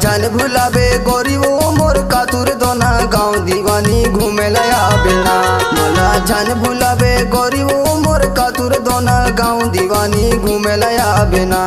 जान भुलावे गोरी वो मोर कातुर दोना गाँव दीवानी घूमे लया बिना। मोला जान भुलावे गोरी वो मोर कातुर दोना गाँव दीवानी घूमे लया बिना।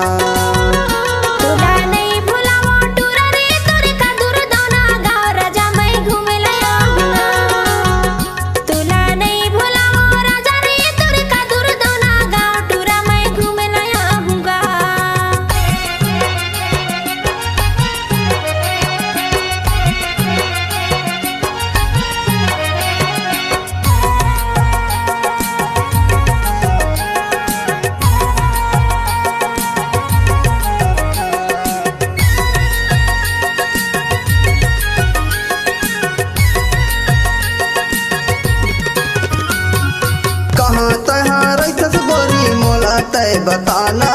कहाँ तहाँ रैतस गोरी मोला तय बताना,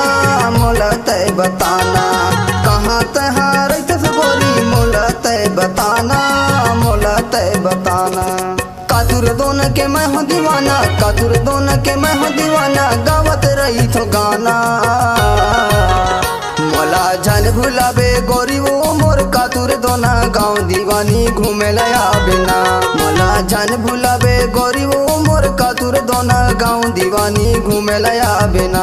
मोला तय बताना। कहाँ तहाँ रैतस गोरी मोला तय बताना, मोला तय बताना। कातुर दोन के मैं हूँ दीवाना, कातुर दोन के मैं हूँ दीवाना, गावत रही तो गाना। मोला जान भुलावे गोरी वो मोर कातुर दोना गाँव दीवानी घूमे लया बिना। मोला जान भुलावे गोरी वो मोर कातुर दोना गाँव दीवानी घूमे लया बिना।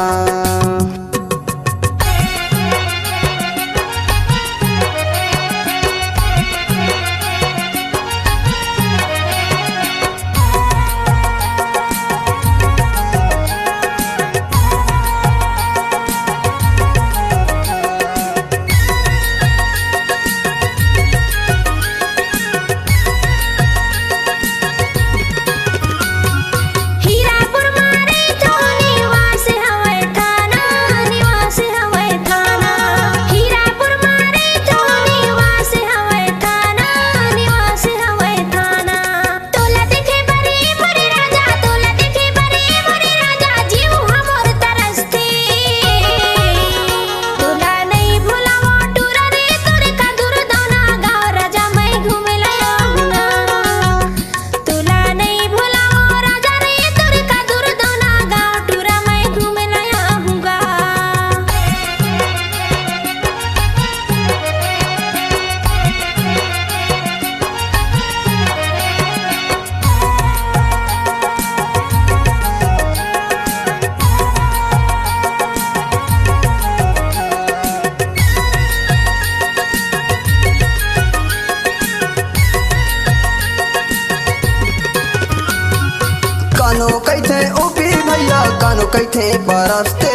कानो कैथे ओपी भैया कानो कैथे बरसते,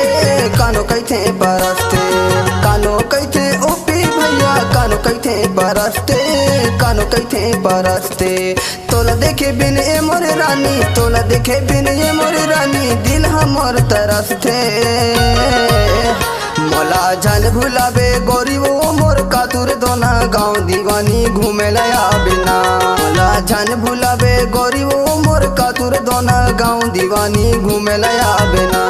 कानो कैथे बरसते। कानो कैथे ओपी भैया कानो कैथे बरसते, कानो कैथे बरसते। तोला देखे बिन ए मोरे रानी, तोला देखे बिन ए मोरे रानी, दिल हमर तरसते। मोला जान भुलावे गोरी वो मोर कातुर दोना गाँव दीवानी घूमे लया बिना। मोला जान भुलावे गोरी वो मोर कातुर दोना गाँव दीवानी घूमे लया बिना।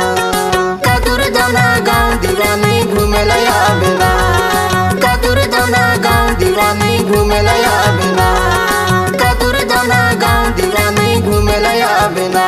कातुर दोना गाँव दीवानी घूमे लया बिना। कातुर दोना गाँव दीवानी घूमे लया बिना। कातुर दोना गाँव दीवानी घूमे लया बिना।